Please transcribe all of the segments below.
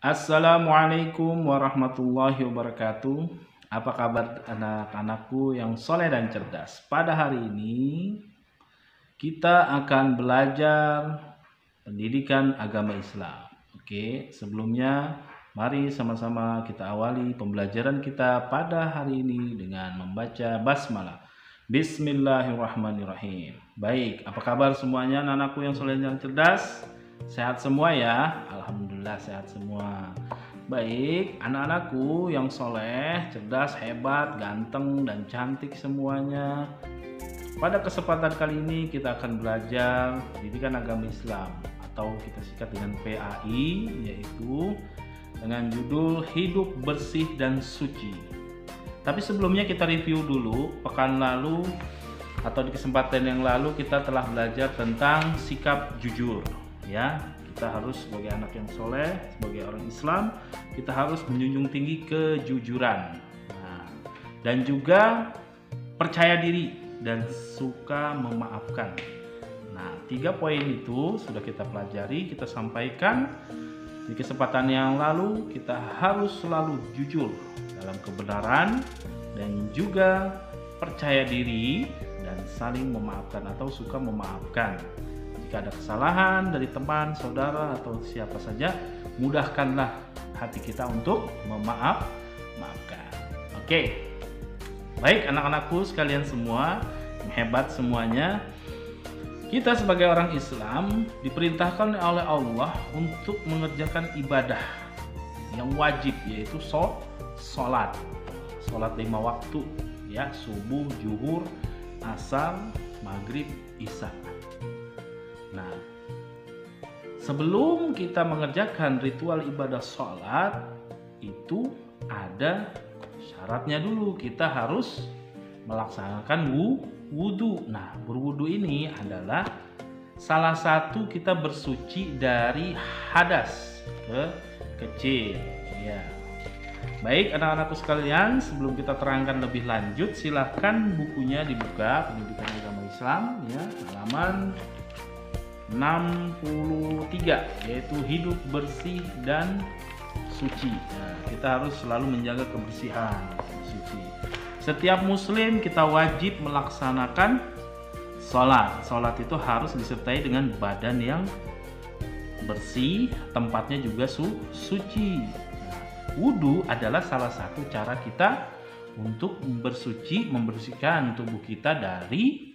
Assalamualaikum warahmatullahi wabarakatuh. Apa kabar anak-anakku yang soleh dan cerdas? Pada hari ini kita akan belajar pendidikan agama Islam. Oke, sebelumnya mari sama-sama kita awali pembelajaran kita pada hari ini dengan membaca basmalah. Bismillahirrahmanirrahim. Baik, apa kabar semuanya anak-anakku yang soleh dan cerdas? Sehat semua ya? Alhamdulillah sehat semua. Baik, anak-anakku yang soleh, cerdas, hebat, ganteng, dan cantik semuanya. Pada kesempatan kali ini kita akan belajar pendidikan agama Islam atau kita singkat dengan PAI, yaitu dengan judul Hidup Bersih dan Suci. Tapi sebelumnya kita review dulu. Pekan lalu atau di kesempatan yang lalu kita telah belajar tentang sikap jujur. Ya, kita harus sebagai anak yang soleh, sebagai orang Islam, kita harus menjunjung tinggi kejujuran. Nah, dan juga percaya diri dan suka memaafkan. Nah, 3 poin itu sudah kita pelajari, kita sampaikan di kesempatan yang lalu. Kita harus selalu jujur dalam kebenaran dan juga percaya diri dan saling memaafkan atau suka memaafkan. Jika ada kesalahan dari teman, saudara, atau siapa saja, mudahkanlah hati kita untuk memaafkan. Oke, baik anak-anakku sekalian semua, yang hebat semuanya. Kita sebagai orang Islam diperintahkan oleh Allah untuk mengerjakan ibadah yang wajib, yaitu sholat 5 waktu, ya, subuh, zuhur, asar, maghrib, isya. Nah, sebelum kita mengerjakan ritual ibadah sholat itu ada syaratnya dulu. Kita harus melaksanakan wudhu. Nah, berwudhu ini adalah salah satu kita bersuci dari hadas kecil. Ya. Baik anak-anakku sekalian, sebelum kita terangkan lebih lanjut, silahkan bukunya dibuka, Pendidikan Agama Islam, ya, halaman 63, yaitu hidup bersih dan suci. Nah, kita harus selalu menjaga kebersihan, suci. Setiap muslim kita wajib melaksanakan sholat. Sholat itu harus disertai dengan badan yang bersih, tempatnya juga suci. Nah, wudhu adalah salah satu cara kita untuk bersuci, membersihkan tubuh kita dari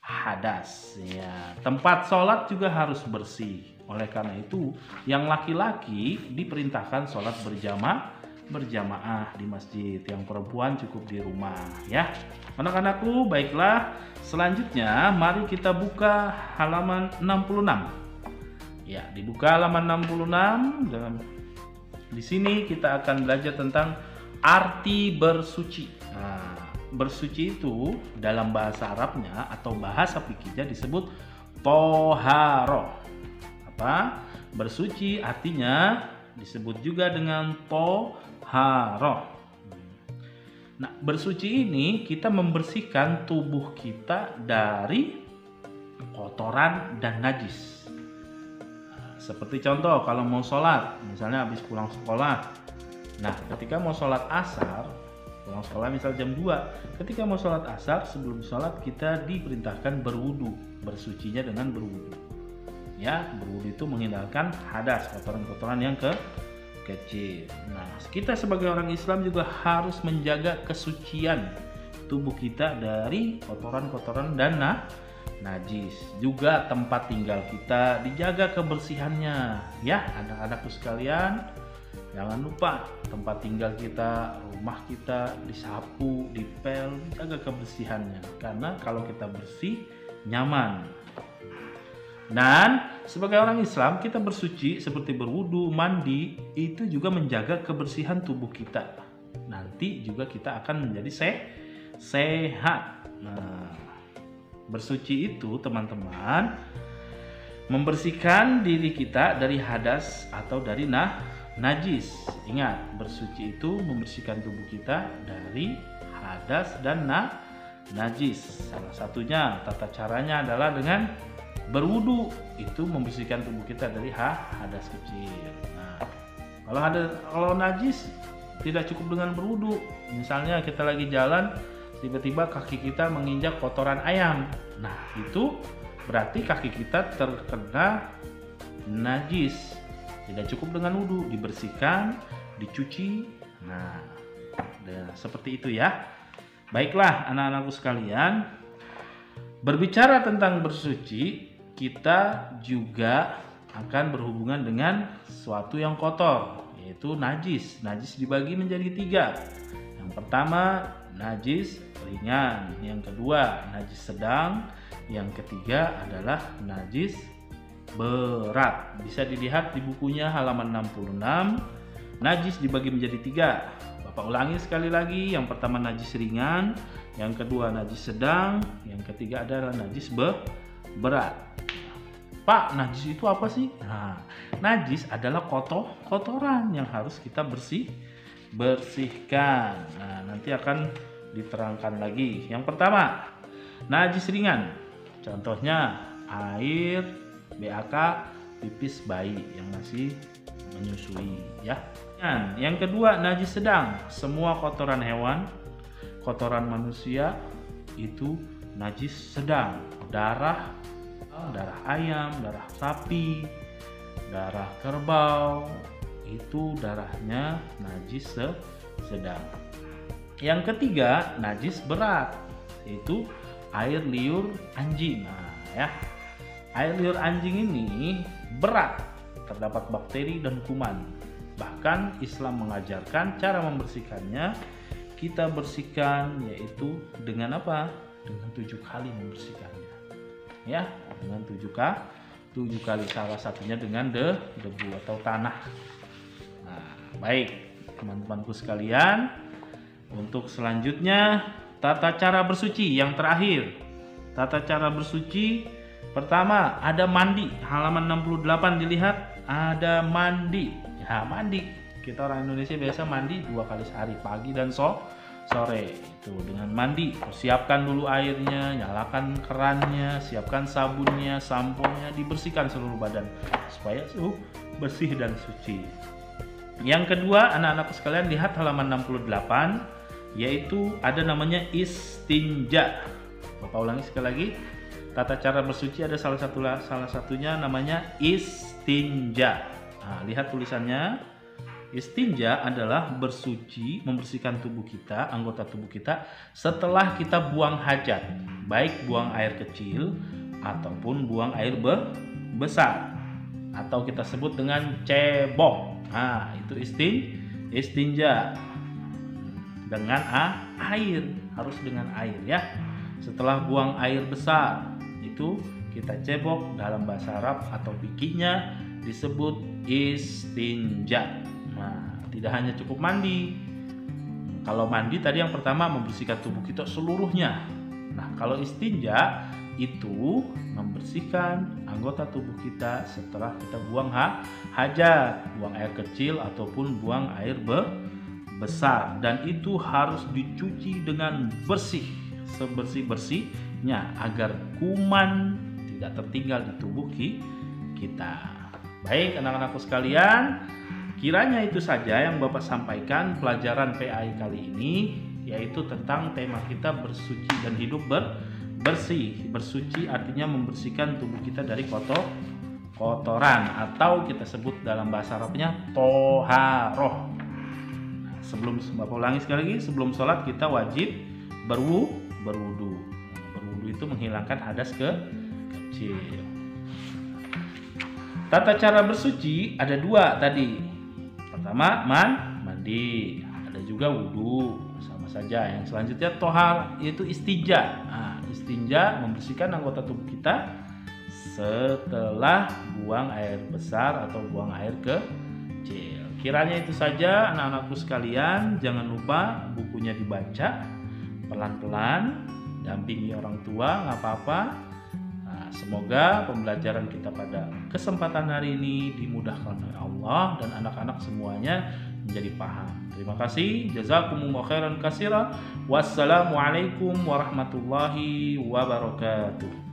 hadas, ya. Tempat sholat juga harus bersih. Oleh karena itu, yang laki-laki diperintahkan sholat berjamaah di masjid, yang perempuan cukup di rumah, ya. Anak-anakku, baiklah. Selanjutnya, mari kita buka halaman 66. Ya, dibuka halaman 66. Dan di sini kita akan belajar tentang arti bersuci. Nah, bersuci itu dalam bahasa Arabnya atau bahasa fikihnya disebut toharo. Apa? Bersuci artinya disebut juga dengan toharo. Nah, bersuci ini kita membersihkan tubuh kita dari kotoran dan najis. Nah, seperti contoh kalau mau sholat, misalnya habis pulang sekolah. Nah, ketika mau sholat asar, pulang sekolah misal jam 2, ketika mau sholat asar, sebelum sholat kita diperintahkan berwudu, bersucinya dengan berwudu. Ya, berwudu itu menghindarkan hadas, kotoran-kotoran yang kecil. Nah, kita sebagai orang Islam juga harus menjaga kesucian tubuh kita dari kotoran-kotoran dan najis. Juga tempat tinggal kita dijaga kebersihannya. Ya, anak-anakku sekalian, jangan lupa tempat tinggal kita, rumah kita disapu, dipel, jaga kebersihannya. Karena kalau kita bersih, nyaman. Dan sebagai orang Islam, kita bersuci seperti berwudu, mandi, itu juga menjaga kebersihan tubuh kita. Nanti juga kita akan menjadi sehat. Nah, bersuci itu teman-teman membersihkan diri kita dari hadas atau dari najis. Ingat, bersuci itu membersihkan tubuh kita dari hadas dan najis. Salah satunya, tata caranya adalah dengan berwudu. Itu membersihkan tubuh kita dari hadas kecil. Nah, Kalau najis tidak cukup dengan berwudu. Misalnya kita lagi jalan, tiba-tiba kaki kita menginjak kotoran ayam. Nah, itu berarti kaki kita terkena najis. Tidak cukup dengan wudu, dibersihkan, dicuci. Nah, seperti itu ya. Baiklah anak-anakku sekalian, berbicara tentang bersuci, kita juga akan berhubungan dengan sesuatu yang kotor, yaitu najis. Najis dibagi menjadi 3. Yang pertama, najis ringan. Yang kedua, najis sedang. Yang ketiga adalah najis berat. Bisa dilihat di bukunya halaman 66. Najis dibagi menjadi 3. Bapak ulangi sekali lagi. Yang pertama najis ringan, yang kedua najis sedang, yang ketiga adalah najis berat. Pak, najis itu apa sih? Nah, najis adalah kotoran yang harus kita bersihkan. Nah, nanti akan diterangkan lagi. Yang pertama, najis ringan. Contohnya air, BAK, pipis bayi yang masih menyusui ya. Yang kedua, najis sedang. Semua kotoran hewan, kotoran manusia itu najis sedang. Darah ayam, darah sapi, darah kerbau, itu darahnya najis sedang. Yang ketiga, najis berat, yaitu air liur anjing. Nah, ya. Air liur anjing ini berat, terdapat bakteri dan kuman. Bahkan Islam mengajarkan cara membersihkannya. Kita bersihkan yaitu dengan apa? Dengan 7 kali membersihkannya. Ya, dengan 7 kali, salah satunya dengan debu atau tanah. Nah, baik teman-temanku sekalian, untuk selanjutnya tata cara bersuci yang terakhir. Tata cara bersuci pertama ada mandi. Halaman 68 dilihat, ada mandi. Ya, mandi. Kita orang Indonesia biasa mandi 2 kali sehari, pagi dan sore. Itu dengan mandi, siapkan dulu airnya, nyalakan kerannya, siapkan sabunnya, samponya, dibersihkan seluruh badan supaya bersih dan suci. Yang kedua, anak-anakku sekalian, lihat halaman 68, yaitu ada namanya istinja. Bapak ulangi sekali lagi. Tata cara bersuci ada salah satunya namanya istinja. Nah, lihat tulisannya. Istinja adalah bersuci, membersihkan tubuh kita, anggota tubuh kita setelah kita buang hajat, baik buang air kecil ataupun buang air besar, atau kita sebut dengan cebok. Nah, itu istinja dengan air, harus dengan air ya. Setelah buang air besar, itu kita cebok, dalam bahasa Arab atau fikihnya disebut istinja. Nah, tidak hanya cukup mandi. Kalau mandi tadi yang pertama membersihkan tubuh kita seluruhnya. Nah, kalau istinja itu membersihkan anggota tubuh kita setelah kita buang hajat, buang air kecil ataupun buang air besar, dan itu harus dicuci dengan bersih, sebersih-bersihnya agar kuman tidak tertinggal di tubuh kita. Baik anak-anakku sekalian, kiranya itu saja yang Bapak sampaikan pelajaran PAI kali ini, yaitu tentang tema kita bersuci dan hidup bersih. Bersuci artinya membersihkan tubuh kita dari kotoran, atau kita sebut dalam bahasa Arabnya toharoh. Nah, sebelum Bapak ulangi sekali lagi, sebelum sholat kita wajib berwudu. Berwudu itu menghilangkan hadas kecil. Tata cara bersuci ada 2 tadi. Pertama mandi, ada juga wudu, sama saja. Yang selanjutnya tohar, yaitu istinja. Nah, istinja membersihkan anggota tubuh kita setelah buang air besar atau buang air kecil. Kiranya itu saja anak-anakku sekalian. Jangan lupa bukunya dibaca pelan-pelan, dampingi orang tua, nggak apa-apa. Semoga pembelajaran kita pada kesempatan hari ini dimudahkan oleh Allah dan anak-anak semuanya menjadi paham. Terima kasih. Jazakumullahu khairan katsiran. Wassalamualaikum warahmatullahi wabarakatuh.